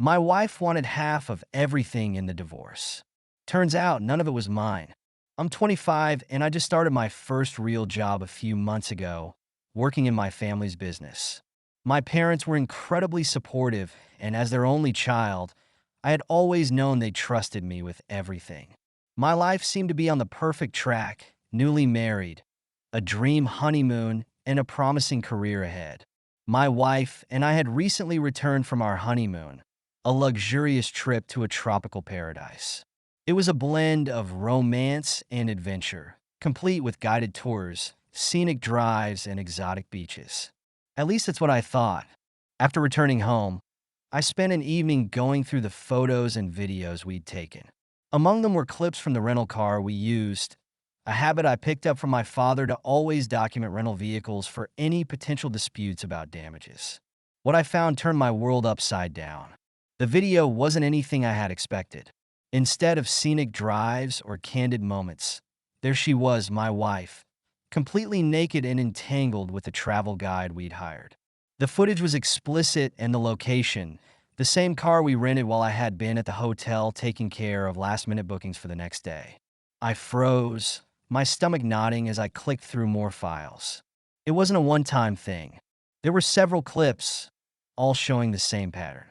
My wife wanted half of everything in the divorce. Turns out none of it was mine. I'm 25 and I just started my first real job a few months ago, working in my family's business. My parents were incredibly supportive, and as their only child, I had always known they trusted me with everything. My life seemed to be on the perfect track, newly married, a dream honeymoon, and a promising career ahead. My wife and I had recently returned from our honeymoon, a luxurious trip to a tropical paradise. It was a blend of romance and adventure, complete with guided tours, scenic drives, and exotic beaches. At least that's what I thought. After returning home, I spent an evening going through the photos and videos we'd taken. Among them were clips from the rental car we used, a habit I picked up from my father to always document rental vehicles for any potential disputes about damages. What I found turned my world upside down. The video wasn't anything I had expected. Instead of scenic drives or candid moments, there she was, my wife, completely naked and entangled with the travel guide we'd hired. The footage was explicit, and the location, the same car we rented while I had been at the hotel taking care of last-minute bookings for the next day. I froze, my stomach knotting as I clicked through more files. It wasn't a one-time thing. There were several clips, all showing the same pattern.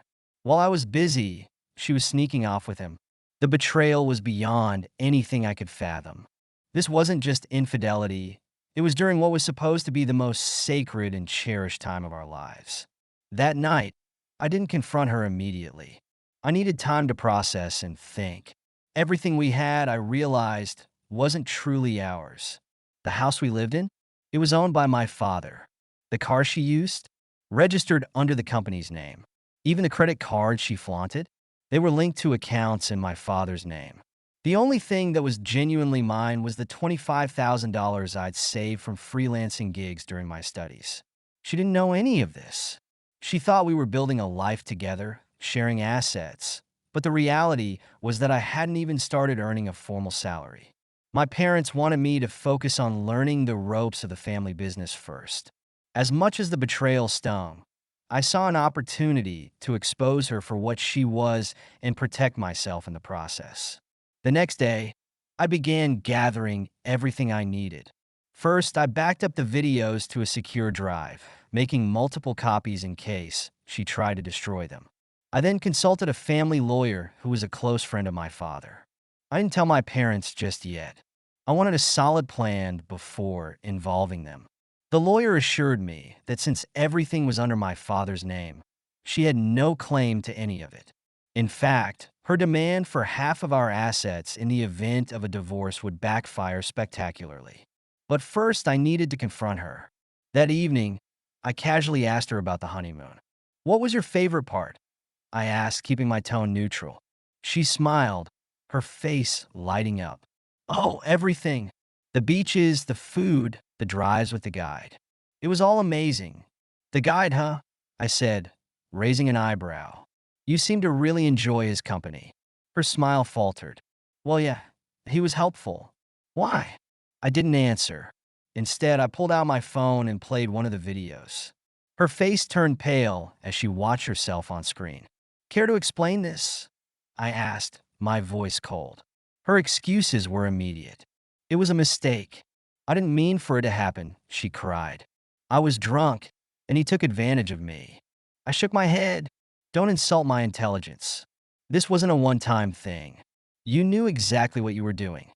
While I was busy, she was sneaking off with him. The betrayal was beyond anything I could fathom. This wasn't just infidelity. It was during what was supposed to be the most sacred and cherished time of our lives. That night, I didn't confront her immediately. I needed time to process and think. Everything we had, I realized, wasn't truly ours. The house we lived in? It was owned by my father. The car she used? Registered under the company's name. Even the credit cards she flaunted? They were linked to accounts in my father's name. The only thing that was genuinely mine was the $25,000 I'd saved from freelancing gigs during my studies. She didn't know any of this. She thought we were building a life together, sharing assets, but the reality was that I hadn't even started earning a formal salary. My parents wanted me to focus on learning the ropes of the family business first. As much as the betrayal stung, I saw an opportunity to expose her for what she was and protect myself in the process. The next day, I began gathering everything I needed. First, I backed up the videos to a secure drive, making multiple copies in case she tried to destroy them. I then consulted a family lawyer who was a close friend of my father. I didn't tell my parents just yet. I wanted a solid plan before involving them. The lawyer assured me that since everything was under my father's name, she had no claim to any of it. In fact, her demand for half of our assets in the event of a divorce would backfire spectacularly. But first, I needed to confront her. That evening, I casually asked her about the honeymoon. "What was your favorite part?" I asked, keeping my tone neutral. She smiled, her face lighting up. "Oh, everything. The beaches, the food, the drives with the guide. It was all amazing." "The guide, huh?" I said, raising an eyebrow. "You seem to really enjoy his company." Her smile faltered. "Well, yeah, he was helpful." "Why?" I didn't answer. Instead, I pulled out my phone and played one of the videos. Her face turned pale as she watched herself on screen. "Care to explain this?" I asked, my voice cold. Her excuses were immediate. "It was a mistake. I didn't mean for it to happen," she cried. "I was drunk, and he took advantage of me." I shook my head. "Don't insult my intelligence. This wasn't a one-time thing. You knew exactly what you were doing."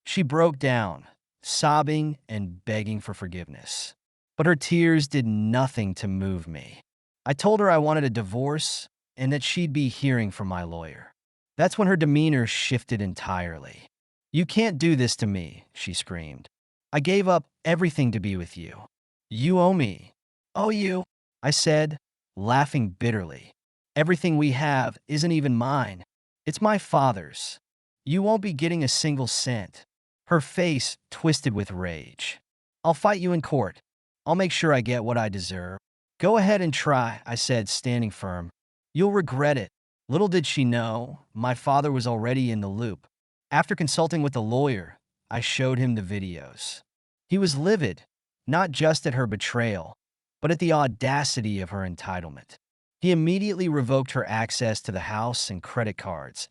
She broke down, sobbing and begging for forgiveness. But her tears did nothing to move me. I told her I wanted a divorce and that she'd be hearing from my lawyer. That's when her demeanor shifted entirely. "You can't do this to me," she screamed. "I gave up everything to be with you. You owe me." "Owe you?" I said, laughing bitterly. "Everything we have isn't even mine. It's my father's. You won't be getting a single cent." Her face twisted with rage. "I'll fight you in court. I'll make sure I get what I deserve." "Go ahead and try," I said, standing firm. "You'll regret it." Little did she know, my father was already in the loop. After consulting with the lawyer, I showed him the videos. He was livid, not just at her betrayal, but at the audacity of her entitlement. He immediately revoked her access to the house and credit cards,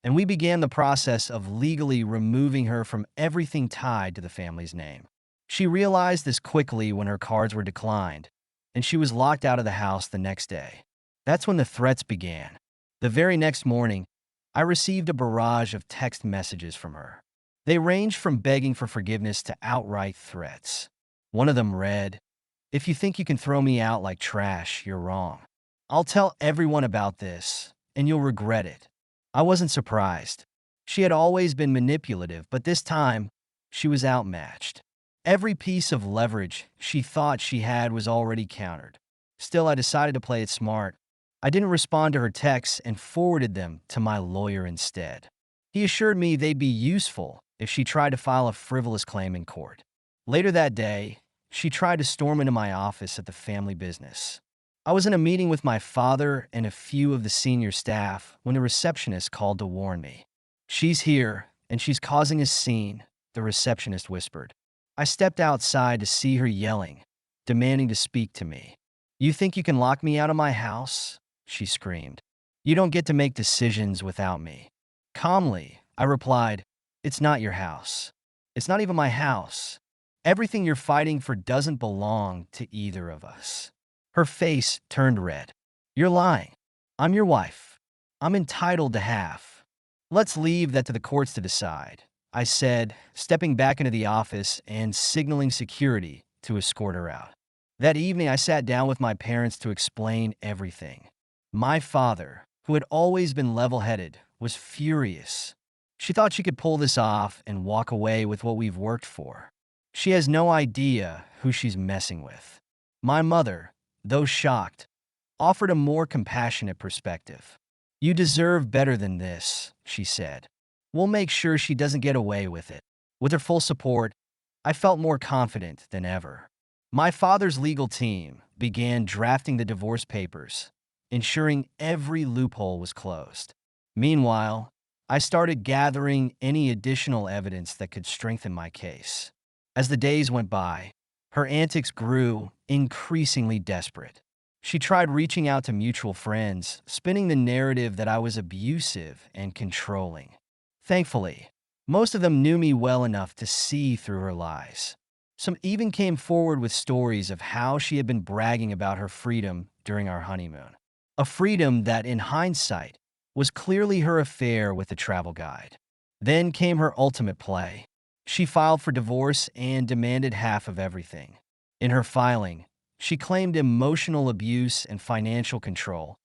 and we began the process of legally removing her from everything tied to the family's name. She realized this quickly when her cards were declined, and she was locked out of the house the next day. That's when the threats began. The very next morning, I received a barrage of text messages from her. They ranged from begging for forgiveness to outright threats. One of them read, "If you think you can throw me out like trash, you're wrong. I'll tell everyone about this, and you'll regret it." I wasn't surprised. She had always been manipulative, but this time, she was outmatched. Every piece of leverage she thought she had was already countered. Still, I decided to play it smart. I didn't respond to her texts and forwarded them to my lawyer instead. He assured me they'd be useful if she tried to file a frivolous claim in court. Later that day, she tried to storm into my office at the family business. I was in a meeting with my father and a few of the senior staff when the receptionist called to warn me. "She's here, and she's causing a scene," the receptionist whispered. I stepped outside to see her yelling, demanding to speak to me. "You think you can lock me out of my house?" she screamed. "You don't get to make decisions without me." Calmly, I replied, "It's not your house. It's not even my house. Everything you're fighting for doesn't belong to either of us." Her face turned red. "You're lying. I'm your wife. I'm entitled to half. Let's leave that to the courts to decide," I said, stepping back into the office and signaling security to escort her out. That evening, I sat down with my parents to explain everything. My father, who had always been level-headed, was furious. She thought she could pull this off and walk away with what we've worked for. She has no idea who she's messing with. My mother, though shocked, offered a more compassionate perspective. "You deserve better than this," she said. "We'll make sure she doesn't get away with it." With her full support, I felt more confident than ever. My father's legal team began drafting the divorce papers, ensuring every loophole was closed. Meanwhile, I started gathering any additional evidence that could strengthen my case. As the days went by, her antics grew increasingly desperate. She tried reaching out to mutual friends, spinning the narrative that I was abusive and controlling. Thankfully, most of them knew me well enough to see through her lies. Some even came forward with stories of how she had been bragging about her freedom during our honeymoon. A freedom that, in hindsight, was clearly her affair with the travel guide. Then came her ultimate play. She filed for divorce and demanded half of everything. In her filing, she claimed emotional abuse and financial control,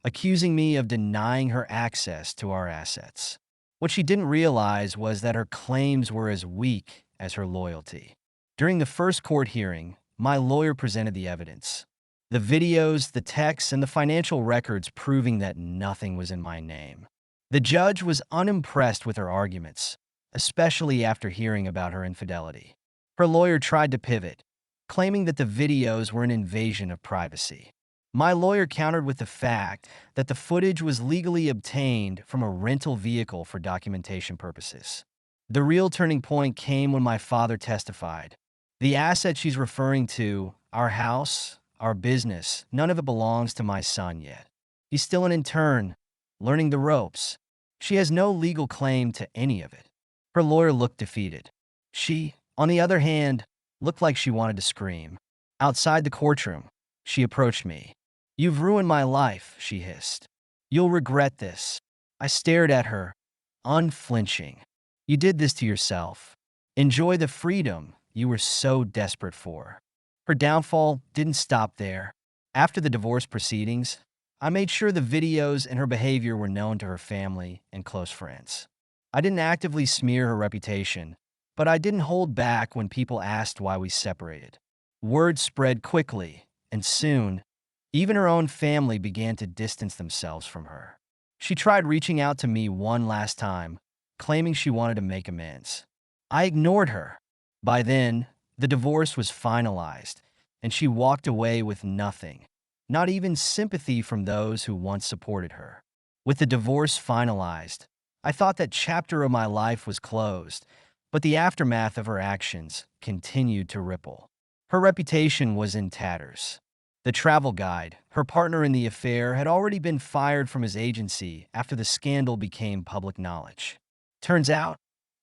accusing me of denying her access to our assets. What she didn't realize was that her claims were as weak as her loyalty. During the first court hearing, my lawyer presented the evidence. The videos, the texts, and the financial records proving that nothing was in my name. The judge was unimpressed with her arguments, especially after hearing about her infidelity. Her lawyer tried to pivot, claiming that the videos were an invasion of privacy. My lawyer countered with the fact that the footage was legally obtained from a rental vehicle for documentation purposes. The real turning point came when my father testified. "The asset she's referring to, our house, our business, none of it belongs to my son yet. He's still an intern, learning the ropes. She has no legal claim to any of it." Her lawyer looked defeated. She, on the other hand, looked like she wanted to scream. Outside the courtroom, she approached me. "You've ruined my life," she hissed. "You'll regret this." I stared at her, unflinching. "You did this to yourself. Enjoy the freedom you were so desperate for." Her downfall didn't stop there. After the divorce proceedings, I made sure the videos and her behavior were known to her family and close friends. I didn't actively smear her reputation, but I didn't hold back when people asked why we separated. Word spread quickly, and soon, even her own family began to distance themselves from her. She tried reaching out to me one last time, claiming she wanted to make amends. I ignored her. By then, the divorce was finalized, and she walked away with nothing, not even sympathy from those who once supported her. With the divorce finalized, I thought that chapter of my life was closed, but the aftermath of her actions continued to ripple. Her reputation was in tatters. The travel guide, her partner in the affair, had already been fired from his agency after the scandal became public knowledge. Turns out,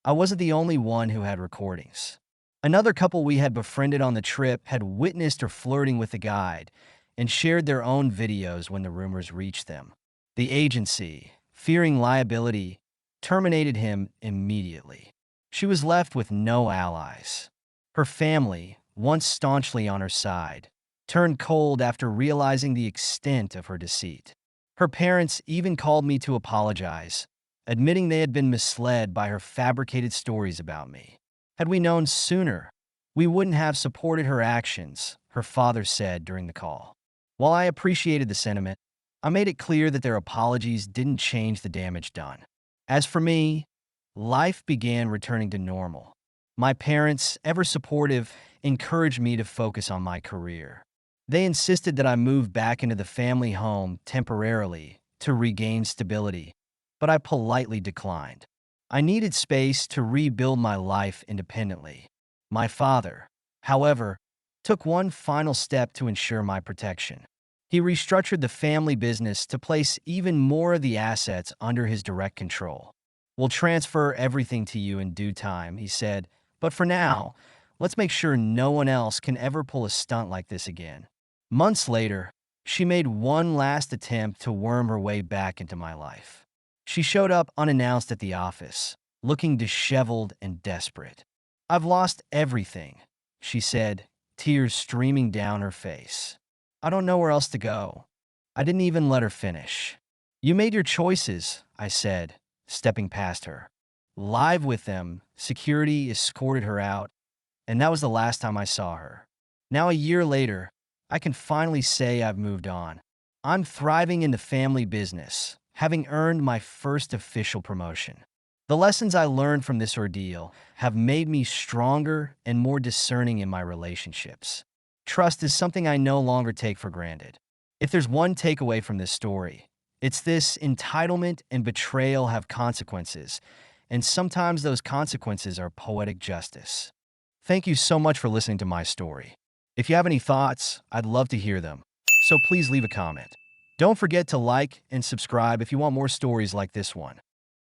I wasn't the only one who had recordings. Another couple we had befriended on the trip had witnessed her flirting with the guide and shared their own videos when the rumors reached them. The agency, fearing liability, terminated him immediately. She was left with no allies. Her family, once staunchly on her side, turned cold after realizing the extent of her deceit. Her parents even called me to apologize, admitting they had been misled by her fabricated stories about me. Had we known sooner, we wouldn't have supported her actions, her father said during the call. While I appreciated the sentiment, I made it clear that their apologies didn't change the damage done. As for me, life began returning to normal. My parents, ever supportive, encouraged me to focus on my career. They insisted that I move back into the family home temporarily to regain stability, but I politely declined. I needed space to rebuild my life independently. My father, however, took one final step to ensure my protection. He restructured the family business to place even more of the assets under his direct control. "We'll transfer everything to you in due time," he said, "but for now, let's make sure no one else can ever pull a stunt like this again." Months later, she made one last attempt to worm her way back into my life. She showed up unannounced at the office, looking disheveled and desperate. "I've lost everything," she said, tears streaming down her face. "I don't know where else to go." I didn't even let her finish. "You made your choices," I said, stepping past her. Live with them, security escorted her out, and that was the last time I saw her. Now, a year later, I can finally say I've moved on. I'm thriving in the family business, having earned my first official promotion. The lessons I learned from this ordeal have made me stronger and more discerning in my relationships. Trust is something I no longer take for granted. If there's one takeaway from this story, it's this: entitlement and betrayal have consequences, and sometimes those consequences are poetic justice. Thank you so much for listening to my story. If you have any thoughts, I'd love to hear them, so please leave a comment. Don't forget to like and subscribe if you want more stories like this one.